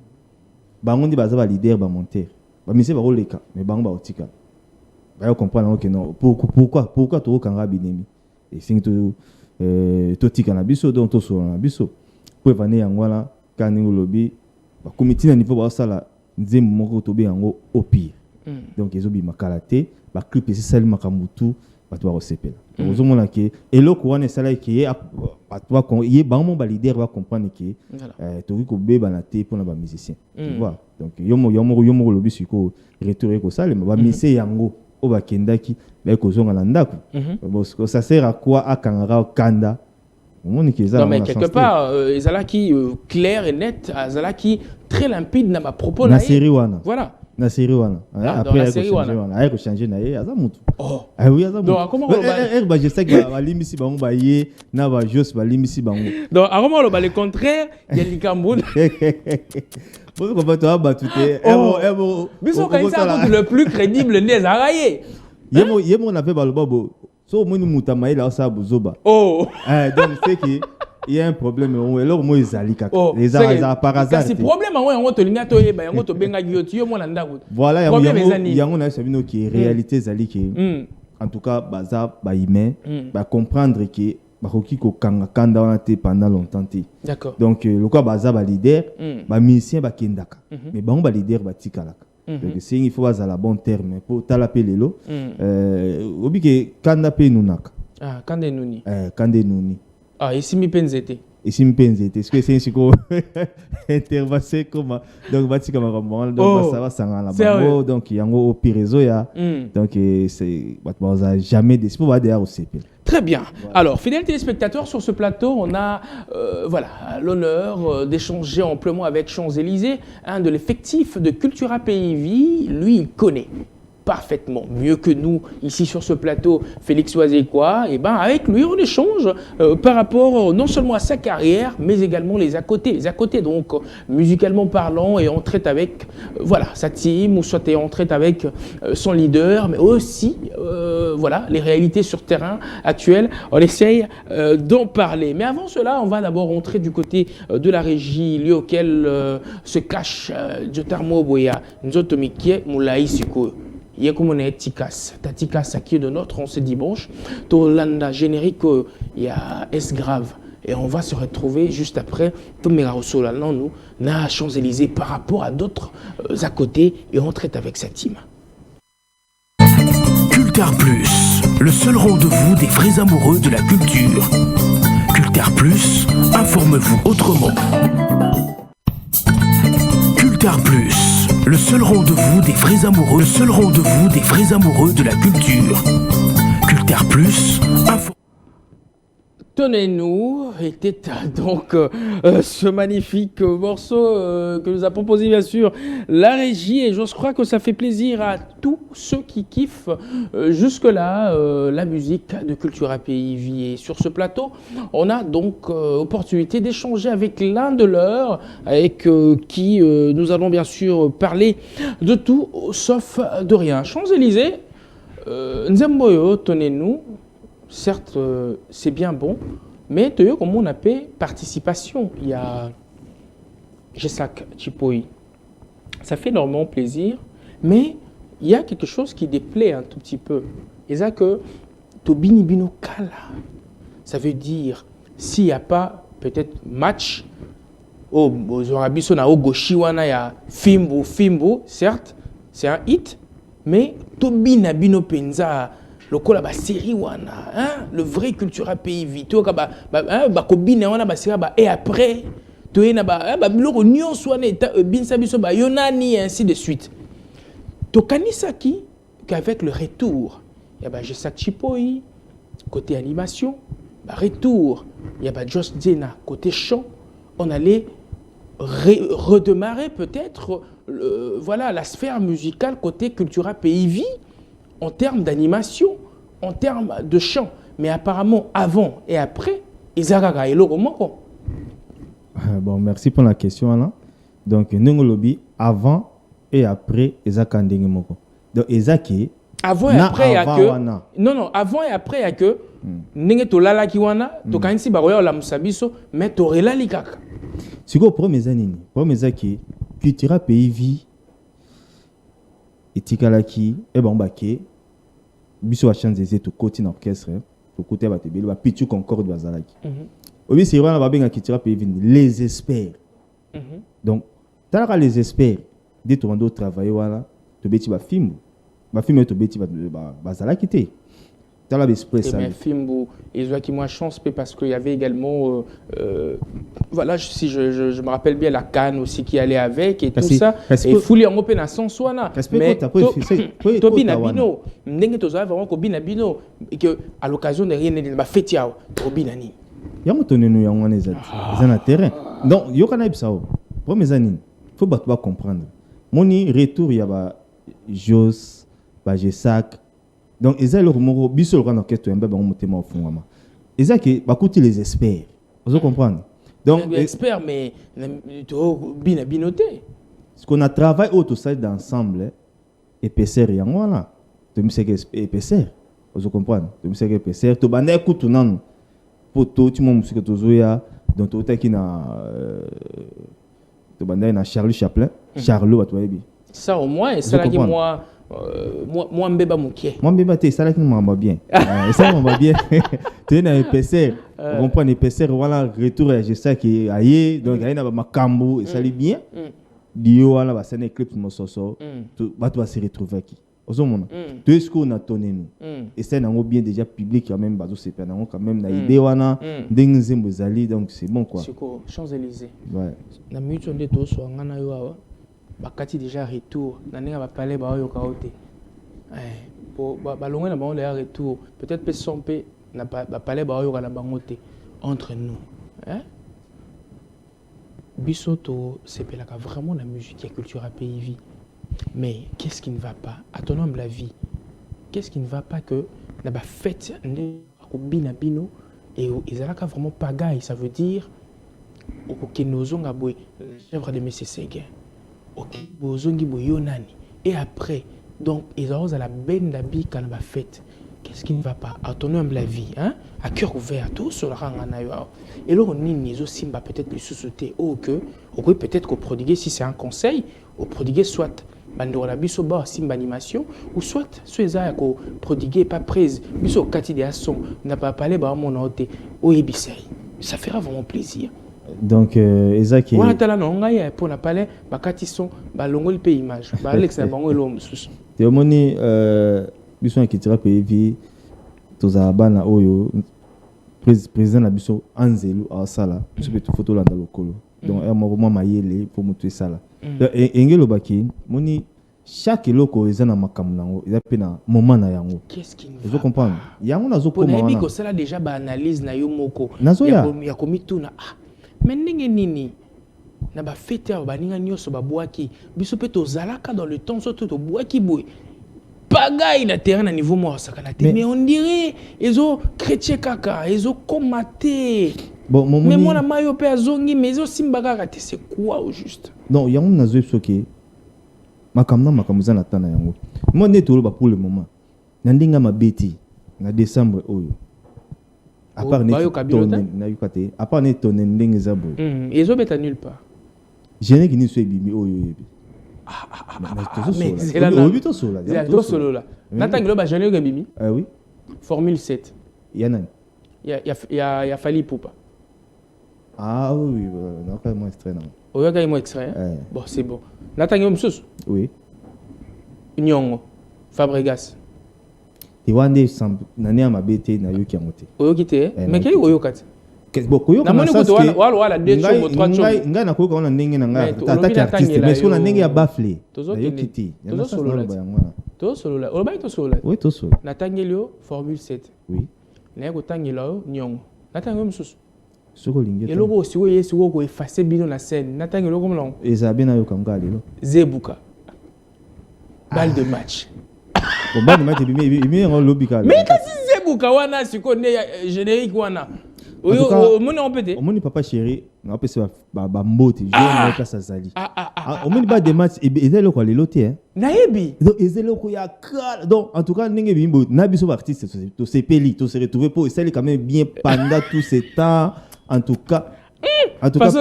Bangondi ba za leader ba monter. Ba musicien ba roleka mais bango ba otika. Ba comprendre que non pourquoi to kanga binemi. Et sing to tika na biso donc to so na biso. Pour venir yangola kani lobby ba comité na niveau ba sala nzembo moko tobe yango au pire. Donc ils ont bien makalaté ba clip c'est sali makamutu ba toi recépela aux hommes que et le courant est sala qui est ba toi quand il est bango ba leader va comprendre que to ko beba na te pour na ba musicien tu vois donc yomo lobi siko retourner ko sala ba musicien yango o ba kendaki ba ko zonga na ndako parce que ça sert à quoi à kangara kanda non mais quelque part ezalaki clair et net ezalaki très limpide na ba propos na série wana voilà na série wana après la série wana a ko changer na ye azamutu ah oui azamutu donc comment ba je sais que ba limbisi bango ba ye na ba Jos ba limbisi bango donc à comment le contraire il y a likambo bon ko ba to ba tuté biso ka ça le plus crédible des araye yemo na pe ba lo babo so moni mutama ila sa buzoba donc c'est que il y a un problème alors moi ezali kaka les arts par hasard c'est problème on to linga to yeba yango to benga yotu yo mona ndako voilà yango na sabino qui réalité ezali que en tout cas baza ba ime ba comprendre que bakoki ko kanga kanda wana te pendant longtemps te. D'accord. Donc le quoi baza ba leader ba musicien ba kendaka mais bango ba leader ba tikalaka. Donc c'est il faut baza la bon terme pour tala pe lelo obi ke kanda pe nunaka. Ah kande nuni. Kande nuni. Ah ici mi penzete. Ici mpenze est-ce que c'est un chico intervention comme donc bati comme vraiment donc ça va sangala bango donc yango au pirezo ya donc c'est baza jamais des pour derrière au CP. Très bien. Voilà. Alors, fidèles téléspectateurs, sur ce plateau, on a voilà, l'honneur d'échanger amplement avec Champs-Élysées, un de l'effectif de Cultura Pays Vie. Lui, il connaît parfaitement, mieux que nous, ici sur ce plateau, Félix Oazekwa. Et ben avec lui, on échange par rapport non seulement à sa carrière, mais également les à côté. Les à côté, donc, musicalement parlant, et on traite avec voilà, sa team, ou soit on traite avec son leader, mais aussi voilà, les réalités sur terrain actuelles. On essaye d'en parler. Mais avant cela, on va d'abord rentrer du côté de la régie, lieu auquel se cache Jotarmo Boya, Nzotomikie Moulaï Siko. Yekumone Tikas, Tatikas qui est de notre on ce dimanche. Tolanda générique, il y a S grave. Et on va se retrouver juste après. Tomera Rosola, non, nous, na Champs-Élysées par rapport à d'autres à côté et on traite avec sa team. Cultar Plus, le seul rendez-vous des vrais amoureux de la culture. Cultar Plus, informe-vous autrement. Cultar Plus, le seul rendez-vous des vrais amoureux, le seul rendez-vous des vrais amoureux de la culture. Cultar Plus, Tenez-nous, était donc ce magnifique morceau que nous a proposé bien sûr la régie et je crois que ça fait plaisir à tous ceux qui kiffent jusque-là la musique de Cultura Pays Vie. Et sur ce plateau, on a donc opportunité d'échanger avec l'un de leurs, avec qui nous allons bien sûr parler de tout sauf de rien. Champs-Élysées, Nzemboyo, tenez-nous. Certes, c'est bien bon, mais comme on appelle participation, il y a Gesak Chipoui. Ça fait énormément plaisir, mais il y a quelque chose qui déplaît un tout petit peu. Et ça que Tobini Bino Kala, ça veut dire s'il n'y a pas peut-être match, au Zorabisona, au Goshiwana, il y a Fimbo, certes, c'est un hit, mais Tobina Bino Penza. Le kola ba série wana hein le vrai Cultura Pays Vie to ka ba kobine wana ba série ba et après to ena ba biloko nyonso wana eta binsa biso ba yonani et ainsi de suite to kanisaki qu'avec le retour il y a ba Gesak Chipoui côté animation ba retour il y a ba Joss Dena côté chant on allait redémarrer peut-être voilà la sphère musicale côté Cultura Pays Vie en termes d'animation, en termes de chant. Mais apparemment, avant et après, ils ont le roman. Bon, merci pour la question, Alain. Donc, nous lobby avant et après, ils ont donc, ils ont avant et après, il y a que. Non, avant et après, il y a que. N'est-ce pas là qui wana, to kanisi baroya la musabiso, mais to relali kaka. C'est quoi premier année? Premier année, Cultura Pays Vie. Et tikalaki et bambake biso a changé tout côté d'orchestre pour côté ba tebeli ba pichu concorde bazalaki obi c'est vraiment ba benga Cultura Pays Vie les experts donc talaka les experts de tout monde travailler wala to beti ba film to beti ba bazalaki te tala express ça mais film ils ont qui moi chance parce qu'il y avait également voilà si je me rappelle bien la canne aussi qui allait avec et tout ça et fouli en open à son soina mais Tobi Nabino ndenge toza vraiment ko binabino et que à l'occasion de rien de ba fetia Tobi nani yango toneno yango na za na terrain donc yokana bisao premier anine faut ba comprendre moni retour ya ba Jos ba Gesak. Donc, ils ont le rumeur, bisous le grand orchestre, un peu bon motema au fond. Ils ont que bakuti les experts. Vous comprenez? Donc, les experts, mais bien binoté. Ce qu'on a travaillé autour ça d'ensemble, épaisseur et en voilà. Tu me sais que épaisseur. Vous comprenez? Tu me sais que épaisseur. Tu bandes écoute non. Pour tout le monde musique tu zoya. Donc, tu as qui na tu bandes na Charlie Chaplin. Charlot à toi. Ça au moins, et ça là qui moi. moi mbeba mukie. Moi mbeba te ça là qui m'a bien. Ça m'a bien. Tu es un épaisseur. On comprend un épaisseur voilà retour je sais qui aïe donc il y a ma makambo et ça lui bien. Dio voilà ba c'est un clip mo soso. Tu vas se retrouver qui. Ozomona. Tu es ce qu'on a tourné nous. Et c'est un bien déjà public quand même bazo c'est pas quand même na idée wana ndenge zembo zali donc c'est bon quoi. Siko Champs-Élysées. Ouais. Na mutu nde to so ngana yo awa. Bakati déjà retour na ninga ba palais ba yo kaote. Pour balongwe na bango le retour peut-être peut somper na ba palais ba yo kana bango te entre nous. Bisoto c'est vraiment la musique et la culture à pays vie. Mais qu'est-ce qui ne va pas? À ton humble avis, qu'est-ce qui ne va pas que la fête bina bino et ils ont vraiment pagaille, ça veut dire que nous avons l'œuvre de M. Séguin, nous avons Yonani et après donc ils ont la benne d'habit quand la fête. Qu'est-ce qui ne va pas? À ton humble avis, hein? À cœur ouvert, tout sur la rang et là on est aussi peut-être plus sous-sauté ou que peut-être qu'au prodiguer si c'est un conseil, au prodiguer soit bandora biso ba simba animation ou soit soit ko prodiguer pas prise biso kati de son n'a pas parlé ba mon hôte au ebisei ça fera vraiment plaisir donc ezaki voilà tala no ngai pour na parler ba kati son ba longol pe image ba Alex na bango lo mususu te omoni biso qui tira pe vie toza bana oyo président na biso Anzelu a sala biso pe photo la dans lokolo donc moi mayele pour mutu sala engelo baki moni chaque loko eza na makambo nango eza pe na moment na yango qu'est-ce qui vous comprenez yango nazo ko mona na ko sala déjà ba analyse na yo moko ya komituna mais ndenge nini na ba fête ya baninga nyoso babwaki biso pe tozalaka dans le temps surtout to bwaki boy pagaille na terrain na niveau moi sakana te mais on dirait ezo chrétien kaka ezo komaté bon mais moi na mayo pe azongi mais ezo simbaka kaka te c'est quoi au juste non yango nazo soki makambo za na tana yango moi ne tolo ba pour le moment na ndinga mabeti na décembre oyo à part ne tonne na yukate à part ne tonne ndenge za boy ezo beta nulle part je n'ai ni so ebimi oyo yebi mais c'est la solo là natangelo ba jeune bimi oui formule 7 yanani ya fali poupa ah oui non quand moi extrait non oyo ka mo extrait bon c'est bon natangelo msusu oui nyongo Fabregas iwande sam nani amabete na yoki yangote oyo kite mais kali oyo kati beaucoup na moni ko wala deux chombo trois chombo ngai na ko na ndenge na ngai tata artiste mais so na ndenge ya bafle yokiti ya solo la o ba to solo la oui to solo natangelo formule 7 oui na ko tangelo nyongo natangelo msusu soko lingi eloko siwo yesu ko effacer bino na scène natangelo comme long ezabe na yo kanga lelo zebuka balle de match balle de match bimi en lobby ka mais kasi zebuka wana siko ne générique wana oyo moni on peut moni papa chéri na pese ba mbote je na place azali moni ba de match ezelo kwa lelo te na yebi donc ezelo ko ya kala donc en tout cas ndenge bimbo na biso ba artiste to se peli to se retrouver pour essayer quand même bien pendant tout ce temps en tout cas parce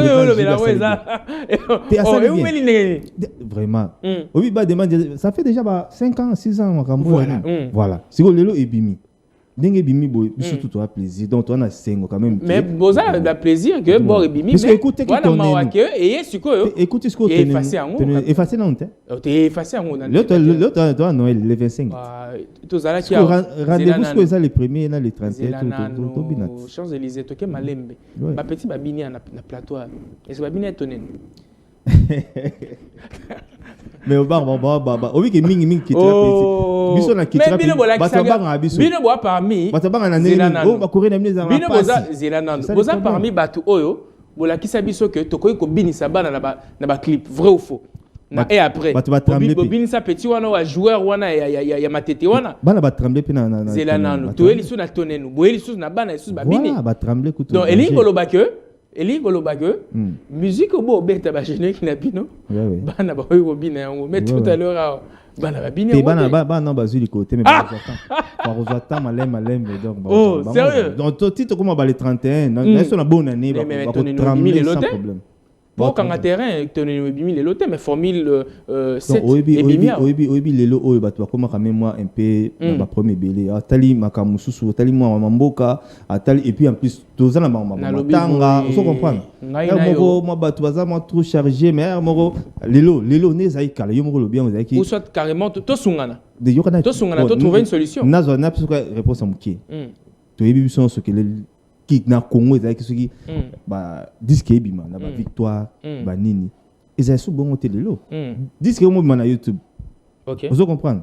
vraiment oui ba demande ça fait déjà 5 ans 6 ans voilà si vous lelo ebimi ndenge bimi boy biso tout a plaisir donc on a sengo quand même mais boza la plaisir que bon ebimi mais écoutez qui tourne et sikoyo écoutez ce que effacer na honte t'es effacé en l'autre Noël le 25 to zala ki rendez-vous ce que ça le premier na le 31 tout binat Champs-Élysées to ke malembe ba petit babini na plateau est-ce babini étonné mais oui que mingi qui tira biso na kitira bino boa parmi batabanga na nene ba courir na mneza bino boza zelanando boza parmi batu oyo bola kisa biso que tokoyi ko binisa bana na ba clip vrai ou faux na et après binisa petit wana wa joueur wana ya matete wana bana ba trembler pe na zelanando to eli su na tonenu bo eli su na bana su ba bini voilà ba trembler kutu donc elingo loba que musique obo beta ba générique na bino bana ba oyo bina yango mais tout à l'heure bana ba bina bana ba zuli côté mais ba attend malem donc oh sérieux donc titre comme ba le 31 na bonne année ba trembler sans problème Pour qu'un terrain, tu as les lotés, mais formule 7 et bimia. Oyebi lelo oyo bato bakoma quand même moi un peu na premier belé. Atali makamususu, atali moi mamboka, atali et puis en plus tous na matanga, vous comprenez? Moi bato baza moi trop chargé mais moro lelo ne zai kala yo moko lo bien zai ki. Ou soit carrément to sungana. De yokana. To sungana to trouver une solution. Nazo na psuka réponse à muki. To yebi biso ce que qui na Congo ezaki soki ba disque ebima na ba victoire ba nini ezali so bongo te lelo disque mo na YouTube. OK, vous comprenez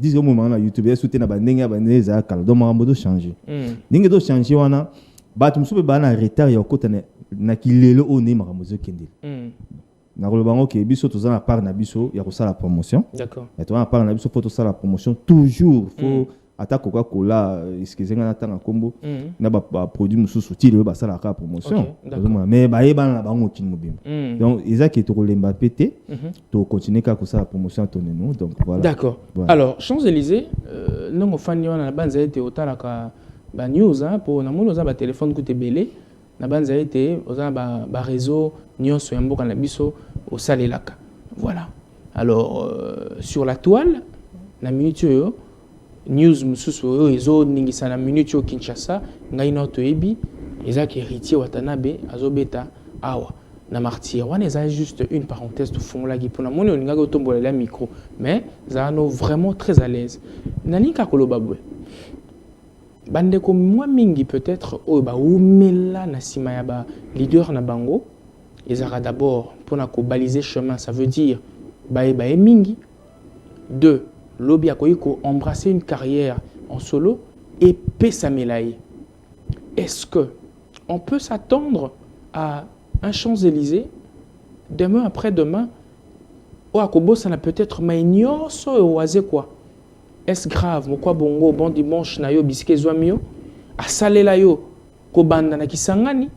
disque mo na YouTube ya soute na ba ndenge ba ndenge za kala do makambo do changer ndenge do changer wana bato musupe ba na retard ya kota na kilelo o ne makambo zo kendele na ko bango ke biso to za na part na biso ya ko sala promotion. D'accord, et to na part na biso faut to sala promotion toujours faut ata Coca-Cola excusez nga tanga kombo na ba produit mususu ti le ba sala ka promotion mais ba yeba na bango kin mobimba donc ezaki to kolemba pété to continuer ka ko sala promotion toneno donc voilà. D'accord, voilà. Alors Champs-Élysées non fani wana na banza été otala ka ba news pour na mono za ba téléphone coûte belé na banza été oza ba réseau nyonso ya mboka na biso au salelaka. Voilà. Alors sur la toile na minute yo news mususu oyo ezo ningisa na minute yo Kinshasa ngai na toyebi ezaki héritier Watanabe azobeta awa na martyr wana eza juste une parenthèse de fond là qui pour na moni olinga ko tombola la micro mais zano vraiment très à l'aise nani ka koloba bwe bande ko moi mingi peut-être o ba umela na sima ya ba leader na bango ezara d'abord pour na ko baliser chemin, ça veut dire ba mingi. 2 Lobby a embrasser une carrière en solo et Pessamelaye. Est-ce que on peut s'attendre à un Champs-Élysées demain après-demain ou à Kobo ça n'a peut-être maïnioso ou azé quoi? Est-ce grave? Mokwa bongo bon dimanche na yo bisque zoamio a salela yo kobanda na Kisangani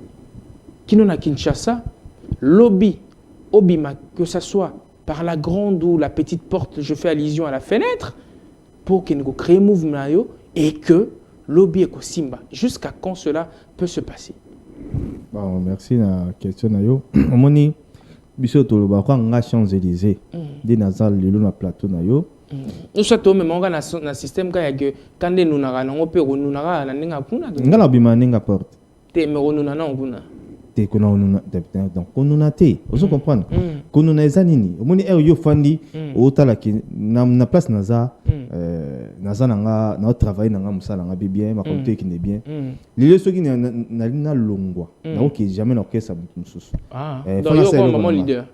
kino na Kinshasa lobby obima que ça soit par la grande ou la petite porte, je fais allusion à la fenêtre, pour qu'il nous crée un mouvement et que lobby est simba. Jusqu'à quand cela peut se passer? Bon, merci la question. Omoni, biso toloba kwa nga Champs-Élysées, de nazal lelo na plateau na yo. Nous sommes même na système que quand nous n'avons pas pu nous n'avons na ninga kuna. Nga na bima ninga porte. Te me nous n'avons kuna. Donc konuna te ozo comprendre konuna ezanini omoni yo fandi otala ki na place naza naza nanga na travail nanga musala nga bien ma compte qui n'est bien lile soki na longwa na OK jamais na okesa mususu donc yo comme maman leader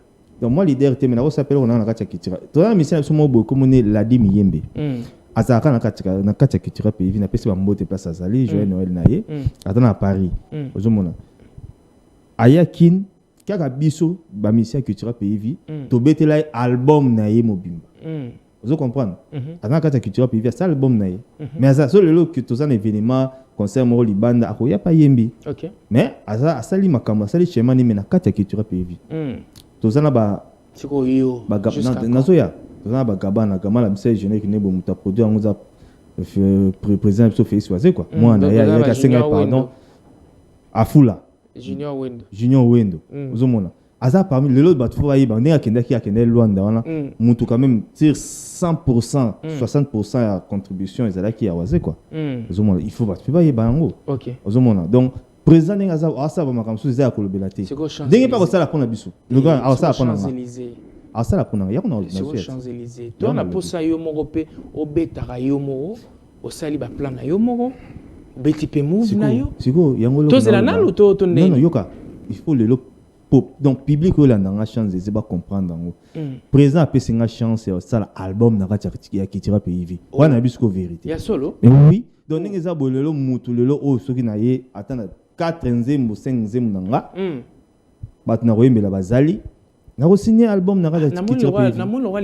donc moi leader te mais na s'appelle on na katia kitira to na mission so mo boy comme Ladi Miyembe azaka na katia kitira pays na pesi ba mbote place azali joyeux Noël naye atana à Paris ozo mona ayakin kaka biso ba mission culture pays vie to betela album na ye mobimba vous comprenez atana kata culture pays ça album na ye mais ça so lelo que tous un événement concert mo libanda akoya pa yembi OK mais asa asali makamba asali chema ni mena kata culture pays vie tous na ba siko yo ba nazoya tous na ba gabana gamala message jeune qui ne bo muta produire ngoza président so face waze quoi moi na ya ka senga pardon afula Junior Wendo uzomona aza parmi les autres batu fa yiba ndenge akende Luanda wana mutu quand même tire 100% 60% ya contribution ezalaki ya waze quoi uzomona il faut batu fa yiba ngo OK uzomona donc président ndenge asa ba makamsu za kolobela te ndenge pa ko sala pona biso le grand asa pona asa la pona ya kuna Champs-Élysées to na posa yo moko pe obetaka yo moko osali ba plan na yo moko BTP move na yo siko yango to zela nalo to non non yoka il faut le pop donc public là na chance ba comprendre ngo président a pesi nga chance ça album na katia ya kitira pays vie wana bisko vérité ya solo mais oui donc ninga za bolelo mutu lelo o soki na ye atana 4e ou 5e nanga bat na royembela bazali na signé album na raja namoni le roi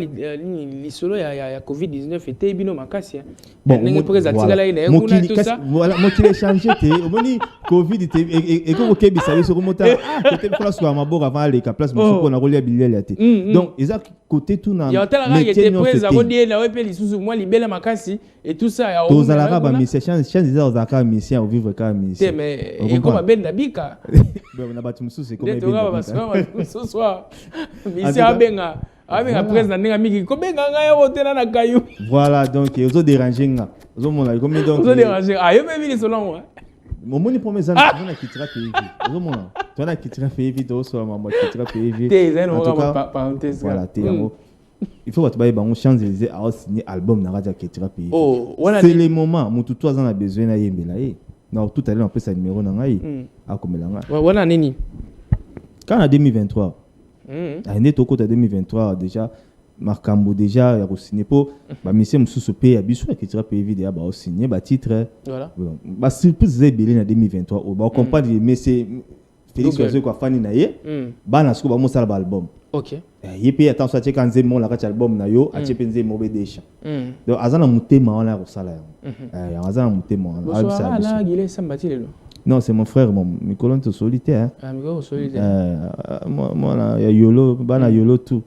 lisolo ya Covid-19 était bino makasi bon ndenge pour zatika la ina kuna tout ça voilà moi qui l'ai changé omoni Covid et ko kebisa biso ko mota côté place kwa maboko avant les place musuko na rolia bilele ate donc eza côté tout na ya tala nga était près à rodier na wepe lisusu moi libela makasi et tout ça ya tous ala ba mission chance des zaka mission vivre ka mission mais et comme ben nabika ben na batu mususu comme ben ce soir mission abenga président ndinga miki ko benga nga yo tena na kayu voilà donc ozo déranger nga ozo mona comme donc ozo déranger yo même les selon moi mon premier an on a quitté pays ozo mona tu as quitté pays vite au soir maman quitté pays en tout cas parenthèse voilà il faut que tu bailler bango chance de signer album na radio quitté pays c'est le moment mutu toi en a besoin na yembela non tout à l'heure on peut sa numéro na ngai a komelanga voilà nini quand en 2023 année toko ta 2023 déjà makambo déjà ya ko signer po ba mission mususu pe ya biso qui tira pe vidéo ba signer ba titre voilà ba surprise zebele na 2023 o ba comprendre mais c'est Félix Ouzé ko fani na ye ba na sko ba mo sala ba album OK yepe attention a teka nzemo la ka album na yo a teka nzemo be desha donc azana mutema wana ko sala ya azana mutema wana ala gile sambati lelo. Non, c'est mon frère, mon Mikolon to solitaire. Ah, Mikolon solitaire. Moi là, il y a Yolo, bana Yolo tout.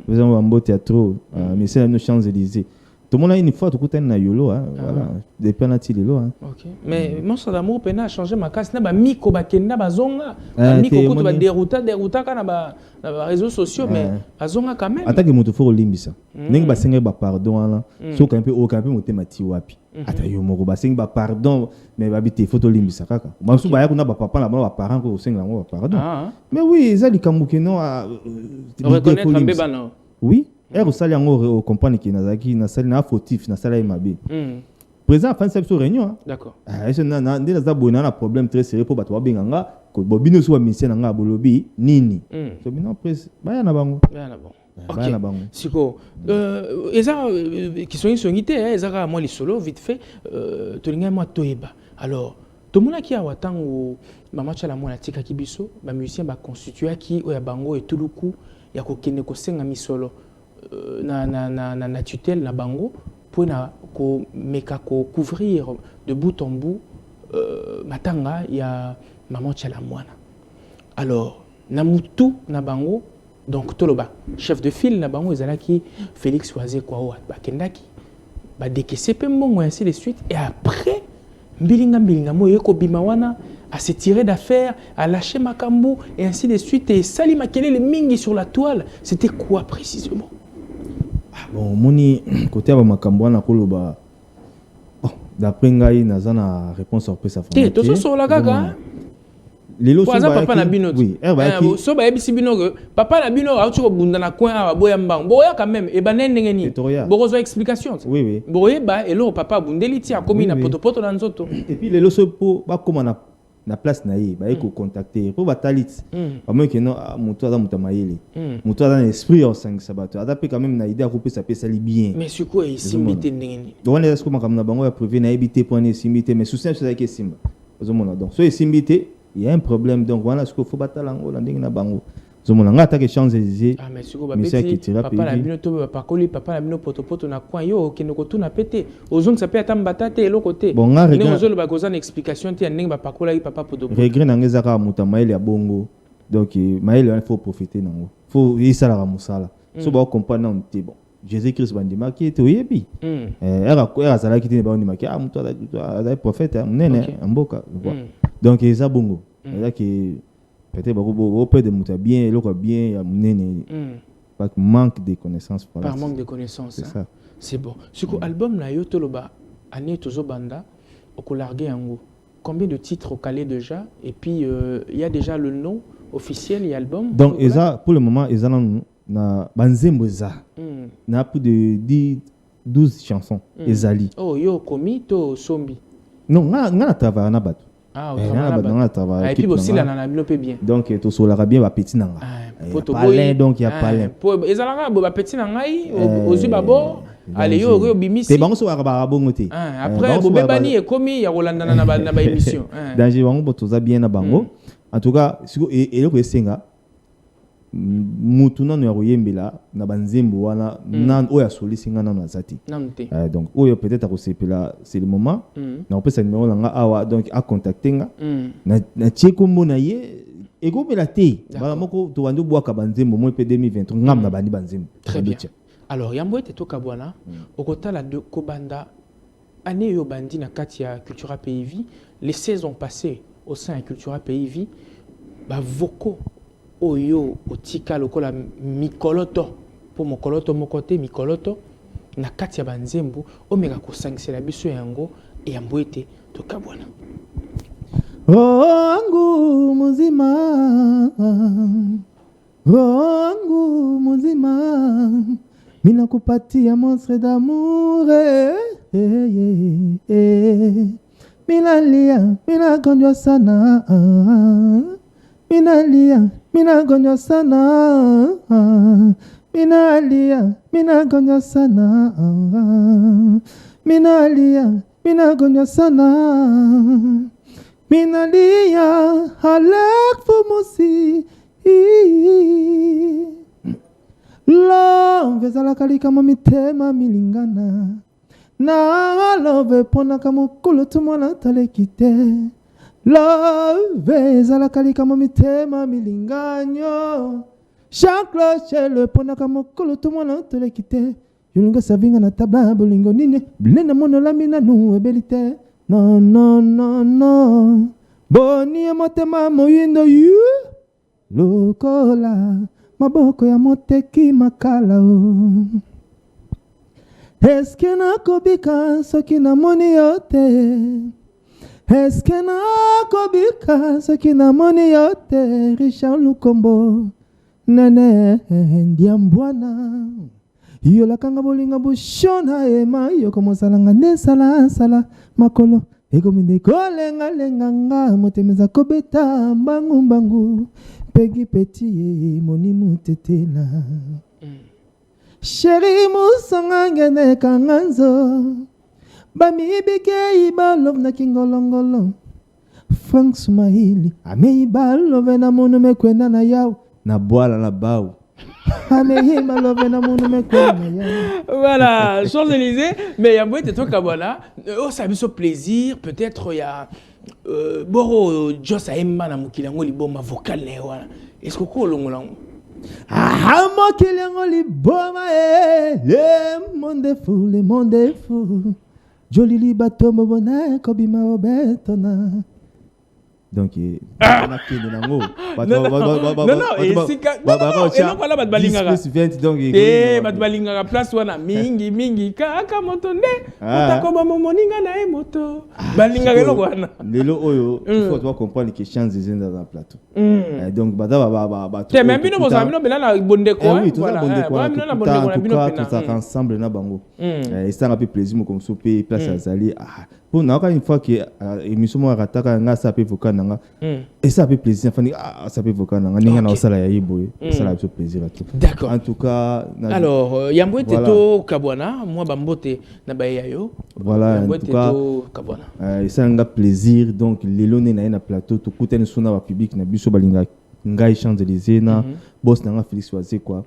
Vous avez un beau théâtre, mais c'est nos Champs-Élysées. Tout le monde a une fois tout côté na Yolo, voilà, des penalty Yolo. OK. Mais mon son d'amour pena a changé ma casse na ba miko ba kenda ba zonga. Miko ko to ba dérouta kana ba réseaux sociaux mais azonga quand même. Attaque moto fo limbisa. Ninga ba senga ba pardon là. So quand peu au quand peu moté mati wapi. Ata yo moko ba senga ba pardon mais ba bité photo limbisa kaka. Ba su ba ya kuna ba papa là ba parents ko senga ngo ba pardon. Mais oui, ça li kamuke non a reconnaître un bébé non. Oui. Et au salaire on comprend que nazaki na sali na fautif na salaire mabe. Présent fin cette réunion. D'accord. Ah c'est na ndé za bona na problème très sérieux pour bato benganga ko bobino so mission nga bolobi nini. So bino pres baya na bango. Baya na bango. OK. Siko eza qui sont ingité eza moi les solo vite fait tolinga moi toyeba. Alors tout le monde qui a watango mama chala mona tika kibiso ba musicien ba constituer qui oya bango et tuluku ya ko kene ko senga misolo na tutelle na bango pour na ko meka ko couvrir de bout en bout matanga ya maman chala mwana. Alors na mutu na bango donc toloba chef de file na bango ezalaki Félix Ouzé kwa ba kendaki ba décaisser pe mbongo ainsi de suite et après mbilinga moyo ko bima wana à se tirer d'affaire, à lâcher makambo et ainsi de suite et sali makelele mingi sur la toile. C'était quoi précisément? Bon, moni côté ba makambo na koloba. D'après ngai nazana réponse sur ça. Té to so la kaka. Lelo so ba papa na bino. Oui, so ba ebisi bino papa na bino a tu bunda na coin a boya mbang. Boya quand même e banen ngeni. Borozo explication. Oui oui. Boye ba elo papa bundeli ti a komi na poto na nzoto. Et puis lelo so po ba koma na place na ye ba ko contacter pour batalit ba moi que non mutu ada mutamayele mutu ada esprit au 5 sabato ada pe quand même na idée à couper ça peut sali bien mais sur quoi ici mbité ndengeni donc on est ce comme na bango ya privé na habité point simbité mais souci c'est que simba ozomona donc so simbité il y a un problème donc voilà ce qu'il faut batalango la ndenge na bango zomona nga attaque Champs-Élysées mais sur quoi papa la bino to papa la bino poto na coin yo kende ko tuna pété ozong ça peut atambata te lo côté bon nga regret ozolo ba kozana explication te ndenge ba pakola papa poto regret na ngezaka mutamaile ya bongo donc maile il faut profiter nango faut isala ka musala so ba comprendre non te bon Jésus-Christ bandima qui était oyebi era sala ki te ba ondima ki mutu ada prophète nene mboka donc eza bongo eza ki peut-être beaucoup peu de muta bien l'autre bien ya nene par manque de connaissances par manque de connaissances c'est ça c'est bon sur album na yo toloba année tozo banda okolarguer yango combien de titres au calé déjà et puis il y a déjà le nom officiel et album donc eza pour le moment eza na banzembo eza na plus de 12 chansons ezali oh yo komi to sombi non nga travailler na bato ah et puis aussi là na bino pe bien donc to solara bien ba petit nanga palin donc il y a palin pour ezalaka ba petit nangai ozu babo allez yo bimisi te bango so ba bongo te après bo bebani e komi ya rolandana na ba émission danger bango botoza bien na bango en tout cas et le esenga mutu nanu ya koyembela na banzembo wana nan oya solisinga nanu azati donc oyo peut-être akosepela c'est le moment na opesa numéro nanga awa donc a contacter nga na tie kombo na ye ekobela te bala moko to bando bwaka banzembo mo pe 2023 ngam na bandi banzembo très bien alors yambo te to kabwana okotala de kobanda année yo bandi na kati ya Cultura Pays Vie les saisons passées au sein de Cultura Pays Vie ba voko oyo otika lokola mikoloto pour mokoloto mokote mikoloto na kati ya banzembo omeka kosangisela biso yango e yambo ete to kabwana angu muzima mina kupatia monstre d'amour minalia minagonjwa sana minagonjwa sana minalia minagonjwa sana minagonjwa sana minalia halak fumusi love ezalakali kama mitema milingana na love pona kama mokolo tumwana taleki te love ezalakali kama mitema milinganyo chaque cloche le pona kama mokolo tumwana taleki te yolingo savinga na tabla bolingo nini blenda mono lamina nu ebelite no boni motema moyindo yu lokola maboko ya moteki makala eske nakobika soki namoni yo te eske nakobika soki namoni yo te Richard Lukombo nene ndiambwana yolakanga bolinga bushona ema yokomosalanga nesala makolo egominde kolenga motemeza kobeta mbangu pegi peti moni mutetela chéri musanga ngene kanganzo bamibike ibalov na kingolongolo Frank Sumahili ame ibalove na munu mekwenda na yao na bwala na bau voilà, Champs-Élysées, mais il y a beaucoup de trucs comme ça. Ça me fait plaisir, peut-être il y a Boro Joss Aemma na mukilango liboma vocal ne wana. Est-ce que ko longolango? Ah mukilango liboma le monde fou. Joli libato mbona kobima obetona. Donc on a fait de nango non et c'est non voilà batbalingaka batbalingaka place wana mingi kaka moto nde utakoba moninga na moto balingaka eloko wana lelo oyo il faut comprendre que chance des dans un plateau donc bada te même bino boza bino bela na bondeko voilà bino na bondeko na bino pena tout ça ensemble na bango et ça un peu plaisir mo comme souper place azali pour na une fois que émission mo rataka nga ça peut vocal nanga et ça fait plaisir enfin ça peut vocal nanga ninga na sala ya yiboye ça la fait plaisir à tout d'accord en tout cas alors yambo eteto kabwana moi bambote na baya yo voilà en tout cas kabwana ça nga plaisir donc lelo ne na plateau to kutene sona ba public na biso balinga ngai Champs-Élysées na boss nanga Félix Oazé quoi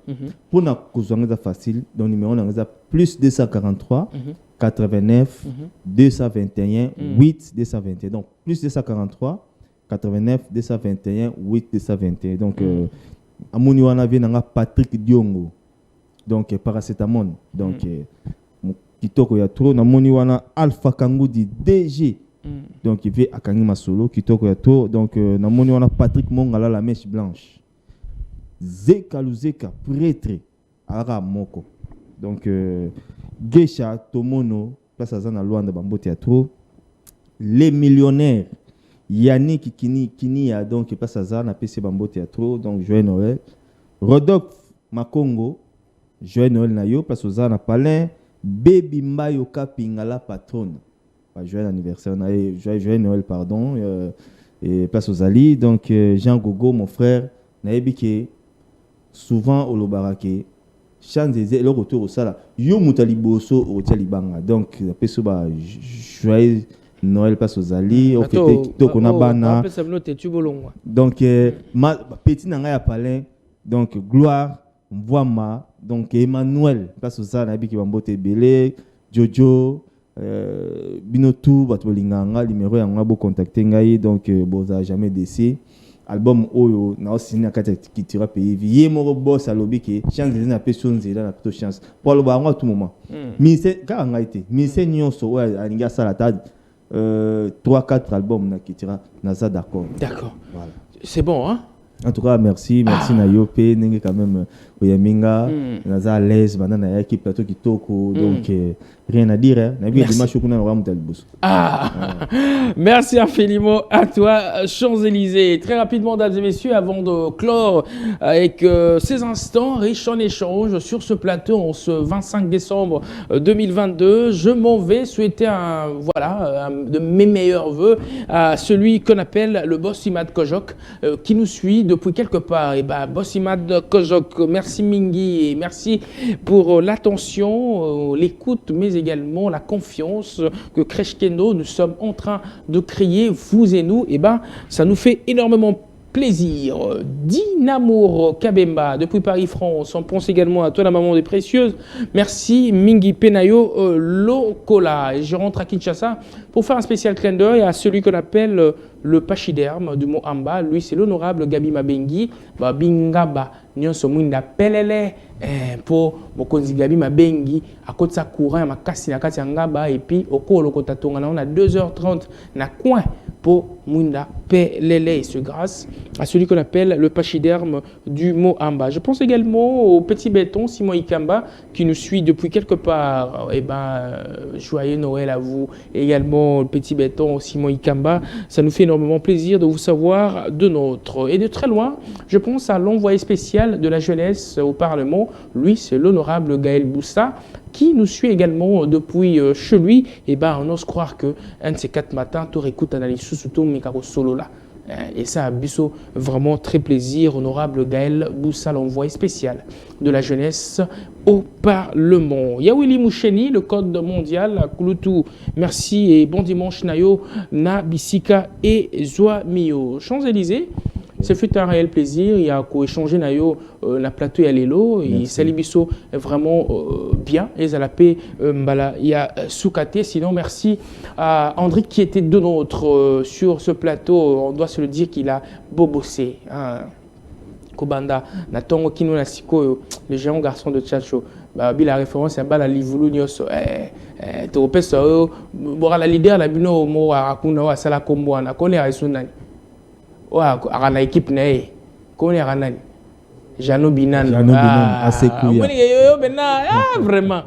pour na kozanga facile donc numéro nanga plus 243 89 221 8 221 donc plus 243 89 221 8 221 donc amoni wana vient nanga Patrick Diongo donc paracétamol donc kitoko ya trop namoni wana Alpha Kangudi DG donc il vient à Kangi Masolo kitoko ya trop donc namoni wana Patrick Mongala la mèche blanche Zeka Luzeka prêtre ara moko donc Geisha Tomono place à Zana Luanda Bambo Théâtre les millionnaires Yannick Kini a donc place à Zana PC Bambo Théâtre donc Joël Noël Rodolphe Makongo Joël Noël Nayo place à Zana Palin Baby Mbayo Kapingala patronne pas joyeux anniversaire joyeux Noël pardon et place aux Ali donc Jean Gogo mon frère Naebike souvent au Lobarake Champs-Élysées le retour au sala yo mutali boso au Talibanga donc peso ba joyeux Noël passe aux Ali au fête to kona bana donc ma petit nanga ya palin Donc, Gloire, Mvouama, donc Emmanuel, parce que ça, Nabi qui va m'boter Belé, Jojo, Binotou, Batolinganga, numéro yanga bo contacter ngai, donc boza jamais décès. Album Oyo, na aussi na kata qui tira pays. Vie moro boss à lobby qui chance de na personne zela na plutôt chance. Pour le ba à tout moment. Mais c'est quand on a été, mais c'est nyonso ouais alinga salata 3-4 albums na qui tira na ça d'accord. D'accord. Voilà. C'est bon hein. En tout cas, merci Nayo P, n'engagez quand même Oyaminga, Naza à l'aise, maintenant na équipe plateau qui toko, donc rien à dire. Nabi dimanche qu'on a vraiment tel boss. Merci infiniment à toi Champs-Élysées. Très rapidement, mesdames et messieurs, avant de clore avec ces instants riches en échanges sur ce plateau en ce 25 décembre 2022, je m'en vais souhaiter un de mes meilleurs vœux à celui qu'on appelle le boss Imad Kojok qui nous suit depuis quelque part. Et boss Imad Kojok, merci Mingi et merci pour l'attention, l'écoute, mais également la confiance que Crescendo, nous sommes en train de créer, vous et nous. Et ça nous fait énormément plaisir. Dinamour Kabemba depuis Paris-France. On pense également à toi, la maman des précieuses. Merci Mingi Penayo Lokola. Et je rentre à Kinshasa pour faire un spécial clin d'œil à celui qu'on appelle le pachyderme du mot Amba. Lui, c'est l'honorable Gabi Mabengi. Bingaba nyonso mwinda pelele pour mokonzi Gabi Mabengi à côté sa courant makasi na kati ngaba et puis okolo kotatonga na on a 2h30 na coin pour mwinda pelele, ce grâce à celui qu'on appelle le pachyderme du mot Amba. Je pense également au petit béton Simon Ikamba qui nous suit depuis quelque part. Joyeux Noël à vous. Et également le petit béton Simon Ikamba, ça nous fait énormément plaisir de vous savoir de nôtre. Et de très loin, je pense à l'envoyé spécial de la jeunesse au Parlement. Lui, c'est l'honorable Gaël Boussa qui nous suit également depuis chez lui. Et on ose croire que un de ces 4 matins, tu écoutes analyse sous Mikaro Solo là. Et ça a biso vraiment très plaisir, honorable Gaël Boussa, l'envoyé spécial de la jeunesse au Parlement. Yawili Moucheni, le code mondial, Kouloutou, merci et bon dimanche Nayo, Na Bisika et Zoa Mio. Champs-Élysées. Ce fut un réel plaisir. Il y a échanger Nayo la plateau et Alélo. Et Salibiso est vraiment bien. Et Zalapé Mbala. Il y a Soukate. Sinon, merci à André qui était de nôtre sur ce plateau. On doit se le dire qu'il a beau bossé. Kobanda, Natongo Kino Nasiko, le géant garçon de Tchacho. La référence est à la Livoulou Nyoso. Tu repères ça. La leader, la bino, mo Akuna, wa Sala Kombo, na Kone Aïsounani. À la équipe nae comment est Jano Binan vraiment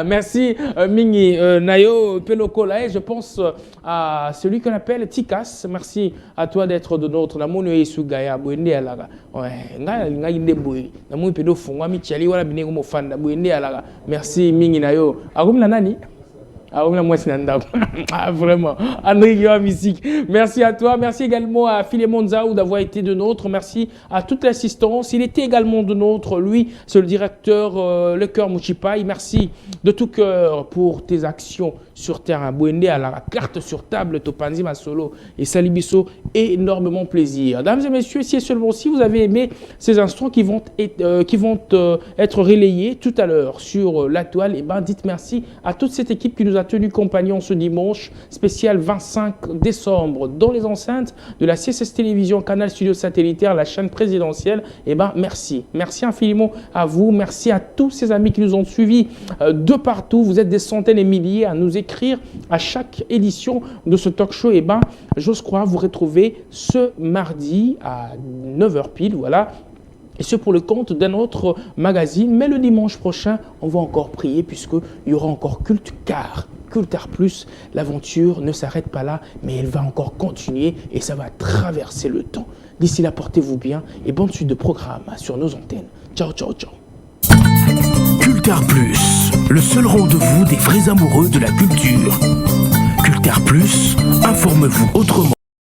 merci Mingi Nayo Pelokola. Je pense à celui qu'on appelle Tikas. Merci à toi d'être de notre la mono et Sugaya Bouende Alaga ngai boy na mo pedo fungwa mi chali wala binego mo fanda Bouende Alaga. Merci Mingi Nayo agum la nani. Vraiment, André Guillaume musique. Merci à toi. Merci également à Philémon Zaou d'avoir été de nôtre. Merci à toute l'assistance. Il était également de nôtre. Lui, c'est le directeur Le Cœur Mouchipai. Merci de tout cœur pour tes actions sur terrain. Bouende à la carte sur table, Topanzi Masolo et Salibiso. Énormément plaisir. Mesdames et messieurs, si et seulement si vous avez aimé ces instants qui vont être relayés tout à l'heure sur la toile, dites merci à toute cette équipe qui nous a tenu compagnon ce dimanche spécial 25 décembre dans les enceintes de la CSS Télévision, canal studio satellitaire, la chaîne présidentielle. Merci infiniment à vous, merci à tous ces amis qui nous ont suivis de partout. Vous êtes des centaines et milliers à nous écrire à chaque édition de ce talk show. J'ose croire vous retrouver ce mardi à 9h pile, voilà. Et ce pour le compte d'un autre magazine. Mais le dimanche prochain, on va encore prier puisqu'il y aura encore culte car Cultar Plus, l'aventure ne s'arrête pas là, mais elle va encore continuer et ça va traverser le temps. D'ici là, portez-vous bien et bonne suite de programme sur nos antennes. Ciao, ciao, ciao. Cultar Plus, le seul rendez-vous des vrais amoureux de la culture. Cultar Plus, informe-vous autrement.